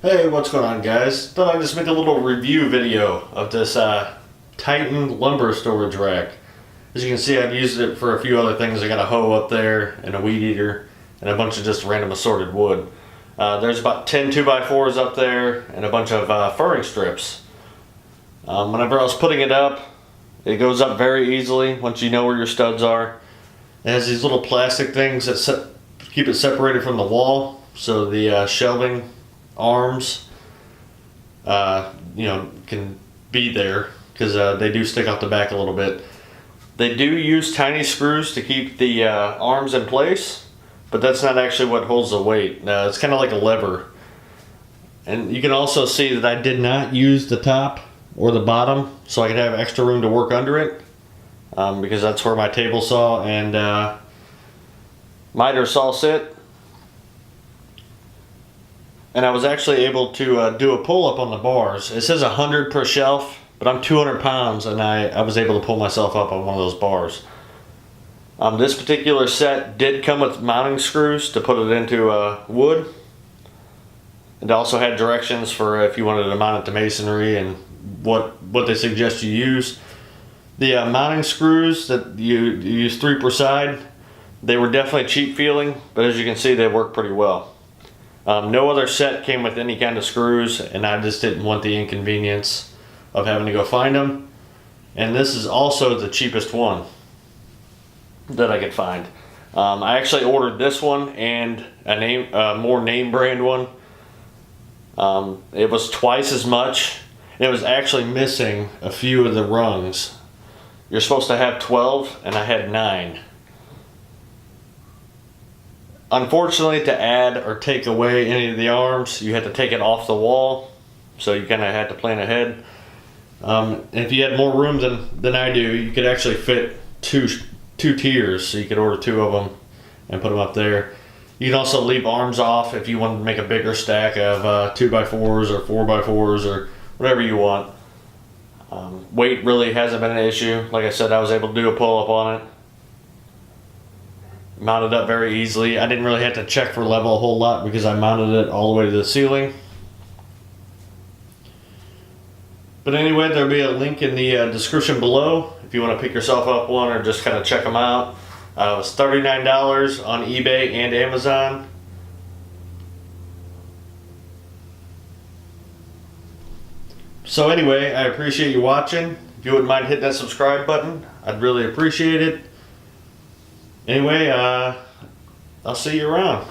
Hey, what's going on, guys? Thought I'd just make a little review video of this Titan lumber storage rack. As you can see, I've used it for a few other things. I got a hoe up there and a weed eater and a bunch of just random assorted wood. There's about 10 2x4s up there and a bunch of furring strips. Whenever I was putting it up, it goes up very easily once you know where your studs are. It has these little plastic things that keep it separated from the wall, so the shelving arms can be there, because they do stick out the back a little bit. They do use tiny screws to keep the arms in place, but that's not actually what holds the weight. It's kind of like a lever. And you can also see that I did not use the top or the bottom, so I could have extra room to work under it, because that's where my table saw and miter saw sit. And I was actually able to do a pull-up on the bars. It says 100 per shelf, but I'm 200 pounds and I was able to pull myself up on one of those bars. This particular set did come with mounting screws to put it into wood. It also had directions for if you wanted to mount it to masonry and what they suggest you use. The mounting screws that you use 3 per side, they were definitely cheap feeling, but as you can see, they work pretty well. No other set came with any kind of screws, and I just didn't want the inconvenience of having to go find them. And this is also the cheapest one that I could find. I actually ordered this one and a more name brand one. It was twice as much. It was actually missing a few of the rungs. You're supposed to have 12, and I had 9. Unfortunately, to add or take away any of the arms, you had to take it off the wall, so you kind of had to plan ahead. If you had more room than I do, you could actually fit two tiers, so you could order 2 of them and put them up there. You can also leave arms off if you wanted to make a bigger stack of 2x4s or 4x4s or whatever you want. Weight really hasn't been an issue. Like I said, I was able to do a pull-up on it. Mounted up very easily. I didn't really have to check for level a whole lot because I mounted it all the way to the ceiling. But anyway, there'll be a link in the description below if you want to pick yourself up one or just kind of check them out. It was $39 on eBay and Amazon. So anyway, I appreciate you watching. If you wouldn't mind hitting that subscribe button, I'd really appreciate it. Anyway, I'll see you around.